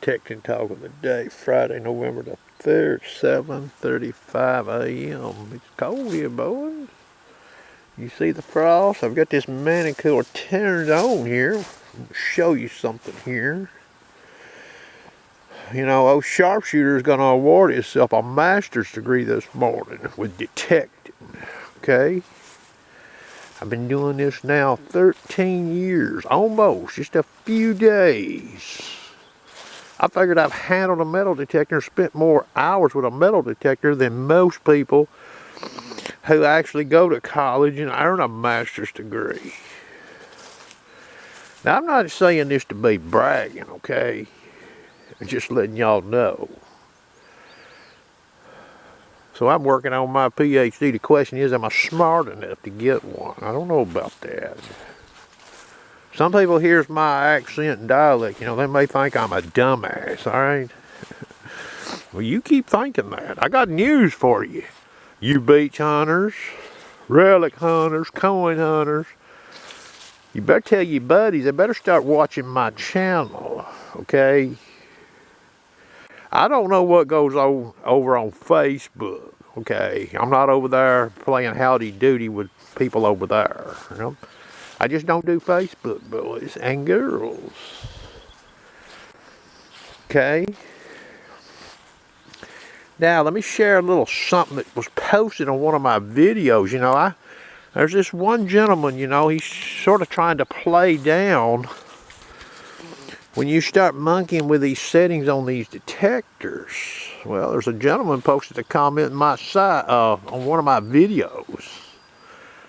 detecting talk of the day, Friday, November the 3rd, 7:35 a.m. It's cold here, boys. You see the frost? I've got this manicure turned on here. I'll show you something here. You know, old Sharpshooter's going to award himself a master's degree this morning with detecting. Okay? I've been doing this now 13 years, almost, just a few days. I figured I've handled a metal detector and spent more hours with a metal detector than most people who actually go to college and earn a master's degree. Now, I'm not saying this to be bragging, okay? I'm just letting y'all know. So I'm working on my PhD. The question is, am I smart enough to get one? I don't know about that. Some people hears my accent and dialect, you know, they may think I'm a dumbass, all right? Well, you keep thinking that. I got news for you. You beach hunters, relic hunters, coin hunters. You better tell your buddies, they better start watching my channel, okay? I don't know what goes on over on Facebook, okay? I'm not over there playing howdy doody with people over there, you know? I just don't do Facebook, boys and girls. Okay? Now, let me share a little something that was posted on one of my videos. You know, there's this one gentleman, you know, he's sort of trying to play down when you start monkeying with these settings on these detectors. Well, there's a gentleman posted a comment on my site, on one of my videos.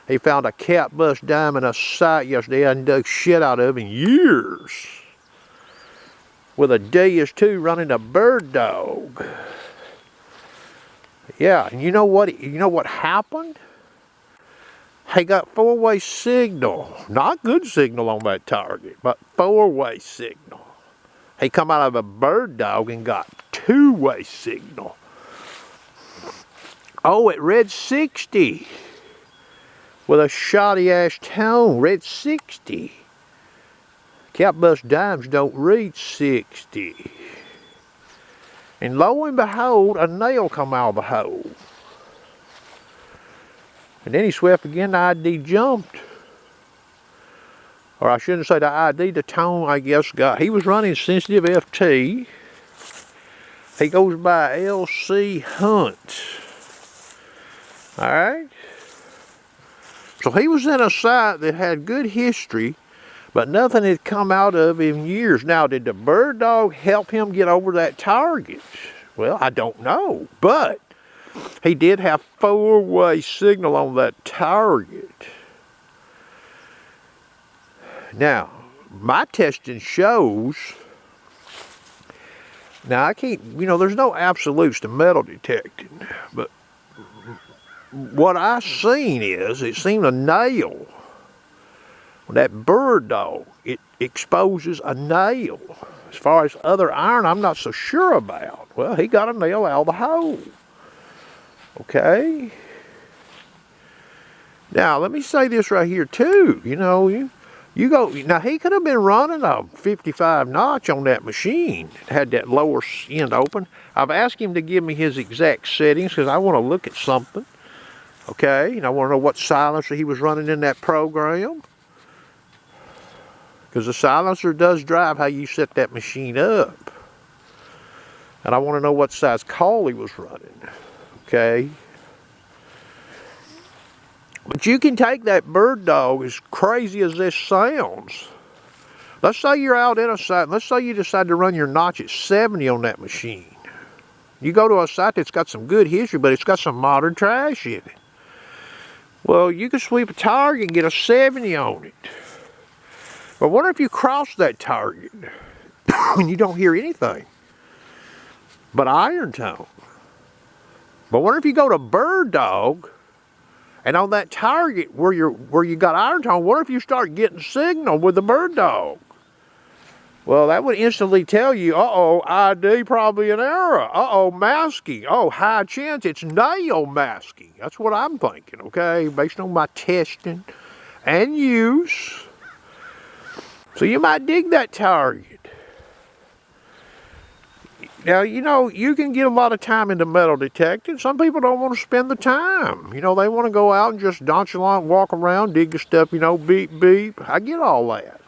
He found a cat bust dime in a site yesterday I hadn't dug shit out of in years. With a DS2 running a bird dog. Yeah, and you know what happened? He got four-way signal. Not good signal on that target, but four-way signal. He come out of a bird dog and got two-way signal. Oh, it read 60. With a shoddy ass tone, read 60. Cat bust dimes don't read 60. And lo and behold, a nail come out of the hole. And then he swept again, the ID jumped. Or I shouldn't say the ID, the tone, I guess, got. He was running sensitive FT. He goes by LC Hunt. Alright? So he was in a site that had good history, but nothing had come out of him in years. Now, did the bird dog help him get over that target? Well, I don't know, but he did have four-way signal on that target. Now, my testing shows, now I can't, you know, there's no absolutes to metal detecting, but what I seen is, it seemed a nail. That bird dog, it exposes a nail. As far as other iron, I'm not so sure about. Well, he got a nail out of the hole. Okay? Now, let me say this right here, too. You know, you go, now he could have been running a 55 notch on that machine. It had that lower end open. I've asked him to give me his exact settings because I want to look at something. Okay? And I want to know what silencer he was running in that program. Because the silencer does drive how you set that machine up. And I want to know what size call he was running. Okay? But you can take that bird dog, as crazy as this sounds. Let's say you're out in a site, let's say you decide to run your notch at 70 on that machine. You go to a site that's got some good history, but it's got some modern trash in it. Well, you can sweep a target and get a 70 on it. But what if you cross that target and you don't hear anything but iron tone? But what if you go to bird dog and on that target where you got iron tone, what if you start getting signal with the bird dog? Well, that would instantly tell you, uh-oh, ID probably an error. Uh-oh, masking. Oh, high chance it's nail masking. That's what I'm thinking, okay, based on my testing and use. So you might dig that target. Now, you know, you can get a lot of time into metal detecting. Some people don't want to spend the time. You know, they want to go out and just nonchalant walk around, dig the stuff, you know, beep, beep. I get all that.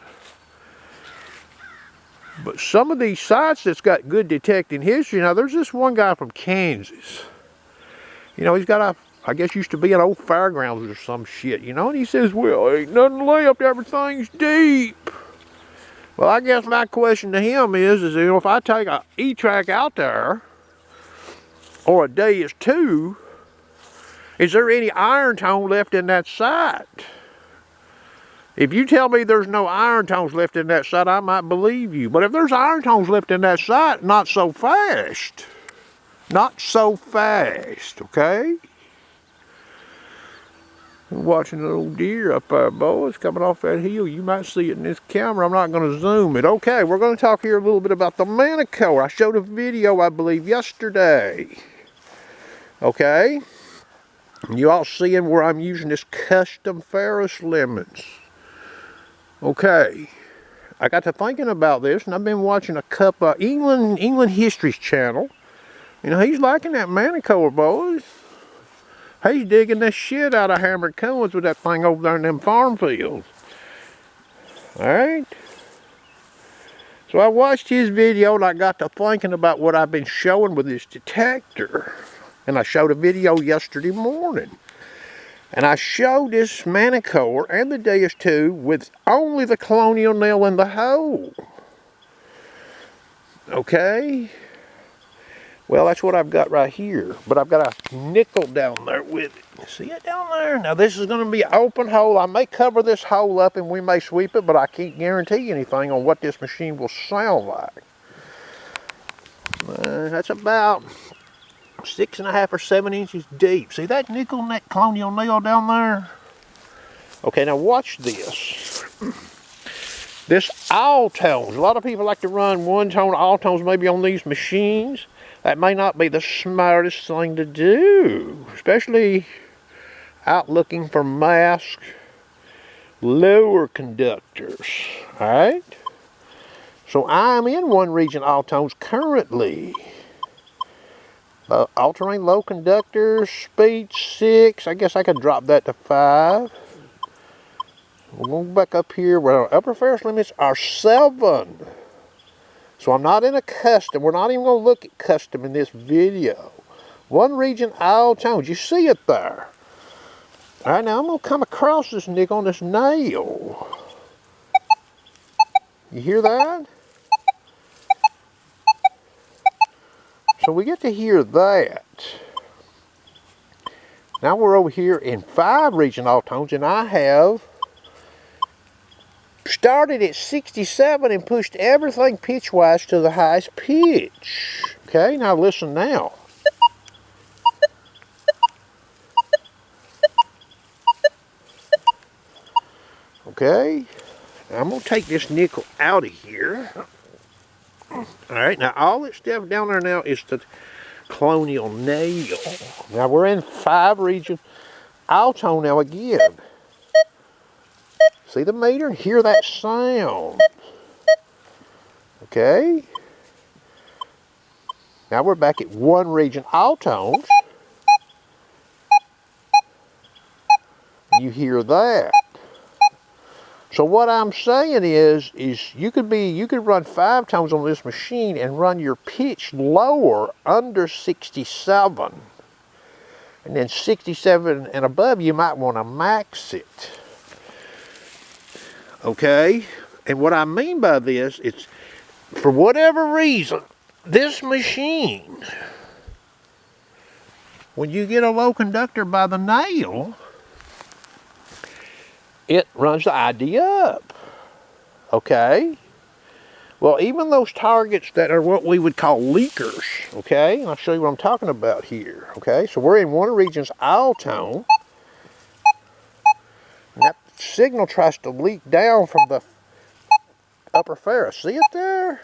But some of these sites that's got good detecting history, now there's this one guy from Kansas. You know, he's got a, I guess used to be an old fairgrounds or some shit, you know, and he says, well, ain't nothing left, everything's deep. Well, I guess my question to him is you know, if I take a E-track out there, or a Deus 2, is there any iron tone left in that site? If you tell me there's no iron tones left in that site, I might believe you. But if there's iron tones left in that site, not so fast. Not so fast, okay? I'm watching a little deer up there, boys, coming off that hill. You might see it in this camera. I'm not going to zoom it. Okay, we're going to talk here a little bit about the Manticore. I showed a video, I believe, yesterday. Okay? You all seeing where I'm using this custom Ferris lemons. Okay, I got to thinking about this, and I've been watching a couple of England History's channel. You know, he's liking that Manticore, boys. He's digging the shit out of hammered cones with that thing over there in them farm fields. Alright? So I watched his video, and I got to thinking about what I've been showing with this detector. And I showed a video yesterday morning. And I showed this Manticore and the Deus 2 with only the colonial nail in the hole. Okay? Well, that's what I've got right here. But I've got a nickel down there with it. See it down there? Now this is going to be an open hole. I may cover this hole up and we may sweep it, but I can't guarantee anything on what this machine will sound like. That's about 6.5 or 7 inches deep. See that nickel and that colonial nail down there? Okay, now watch this. This all tones. A lot of people like to run one tone all tones maybe on these machines. That may not be the smartest thing to do, especially out looking for masked lower conductors. Alright? So I'm in one region all tones currently. All-terrain low conductor, speed 6. I guess I could drop that to 5. We'll go back up here where our upper Ferris limits are 7. So I'm not in a custom. We're not even going to look at custom in this video. One region, all tones. You see it there. Alright, now I'm going to come across this nickel on this nail. You hear that? So we get to hear that. Now we're over here in 5 region all tones, and I have started at 67 and pushed everything pitch-wise to the highest pitch. Okay, now listen now. Okay, I'm going to take this nickel out of here. Alright, now all this stuff down there now is the colonial nail. Now we're in 5 region all-tone now again. See the meter? Hear that sound. Okay. Now we're back at 1 region all-tones. You hear that. So what I'm saying is you could run 5 tones on this machine and run your pitch lower under 67. And then 67 and above, you might want to max it. Okay? And what I mean by this, it's for whatever reason, this machine, when you get a low conductor by the nail, it runs the ID up. Okay? Well, even those targets that are what we would call leakers, okay? And I'll show you what I'm talking about here, okay? So we're in 1 region's all tone. And that signal tries to leak down from the upper Ferris. See it there?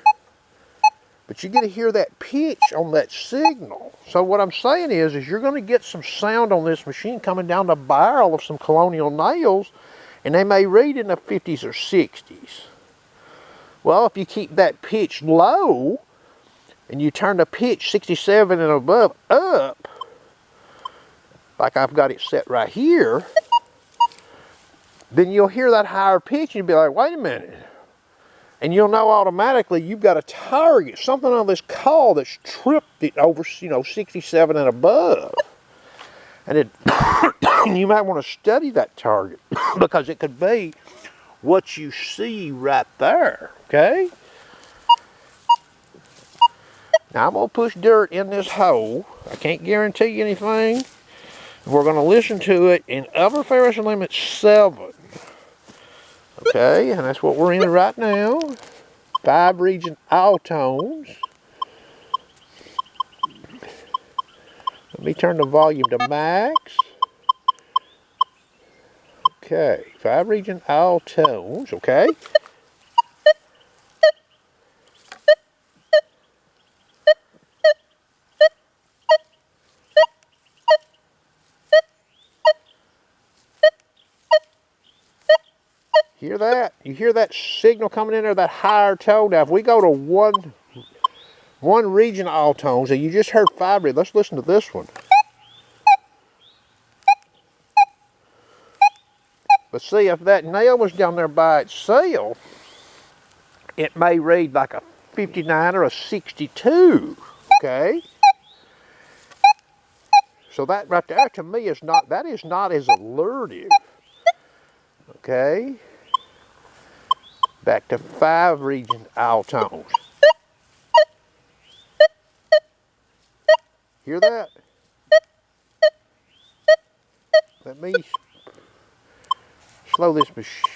But you get to hear that pitch on that signal. So what I'm saying is you're going to get some sound on this machine coming down the barrel of some colonial nails, and they may read in the 50s or 60s. Well, if you keep that pitch low, and you turn the pitch 67 and above up, like I've got it set right here, then you'll hear that higher pitch and you'll be like, wait a minute. And you'll know automatically you've got a target, something on this call that's tripped it over, 67 and above. And you might want to study that target because it could be what you see right there, okay? Now I'm going to push dirt in this hole. I can't guarantee anything. We're going to listen to it in upper Ferris limit 7. Okay, and that's what we're in right now. 5 region alltones. Let me turn the volume to max. Okay, 5 region alltones, okay? Hear that? You hear that signal coming in there, that higher tone? Now, if we go to one region alltones, and you just heard 5 region, let's listen to this one. But see, if that nail was down there by itself, it may read like a 59 or a 62, okay? So that right there to me is not as alertive, okay? Back to 5 region alltones. Hear that? Let me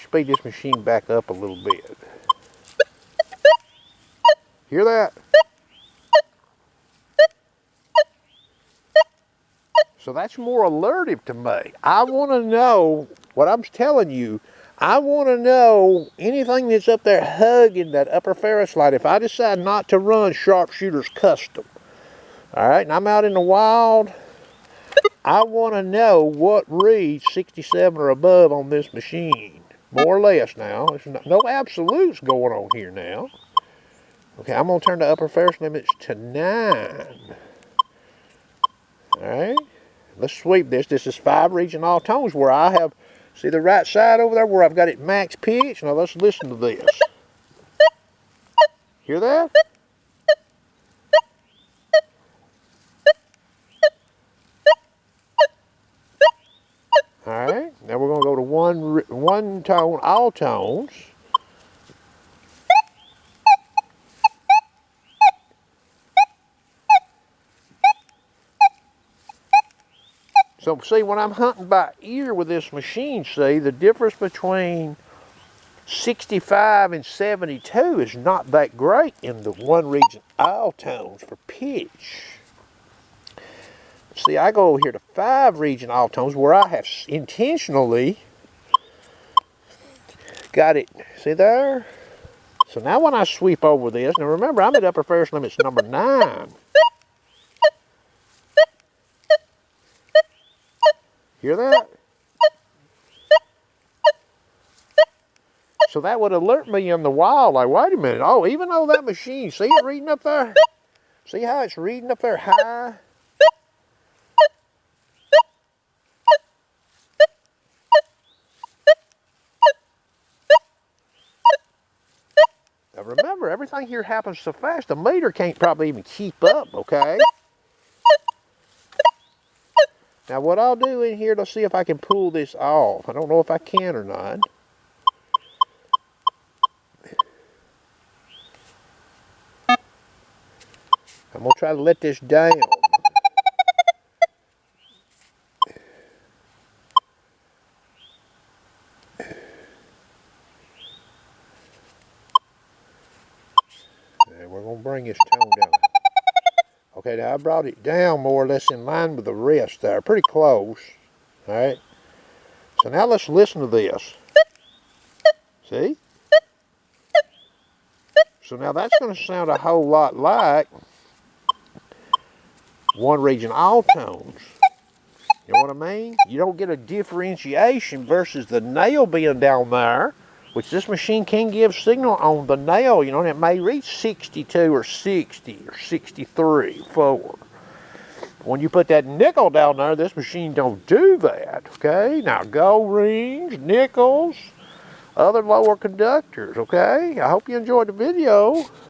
speed this machine back up a little bit. Hear that? So that's more alertive to me. I want to know what I'm telling you. I want to know anything that's up there hugging that upper Ferris light. If I decide not to run Sharpshooter's Custom, all right, and I'm out in the wild, I want to know what reads 67 or above on this machine. More or less now. There's no absolutes going on here now. Okay, I'm going to turn the upper Ferris limits to 9. All right, let's sweep this. This is 5 region alltones where I have, see the right side over there where I've got it max pitch? Now let's listen to this. Hear that? All right, now we're going to go to one tone alltones. So see, when I'm hunting by ear with this machine, see, the difference between 65 and 72 is not that great in the 1 region alltones for pitch. See, I go over here to 5 region alltones where I have intentionally got it, see there? So now when I sweep over this, now remember I'm at upper Ferris limits number 9. Hear that? So that would alert me in the wild, like, wait a minute, oh, even though that machine, see it reading up there? See how it's reading up there high? Now remember, everything here happens so fast, the meter can't probably even keep up, okay? Now what I'll do in here to see if I can pull this off. I don't know if I can or not. I'm going to try to let this down. And we're going to bring this tone down. Okay, now I brought it down more or less in line with the rest there. Pretty close. Alright. So now let's listen to this. See? So now that's going to sound a whole lot like 1 region alltones. You know what I mean? You don't get a differentiation versus the nail being down there which this machine can give signal on the nail, you know, and it may reach 62 or 60 or 63, 4. When you put that nickel down there, this machine don't do that, okay? Now, gold rings, nickels, other lower conductors, okay? I hope you enjoyed the video.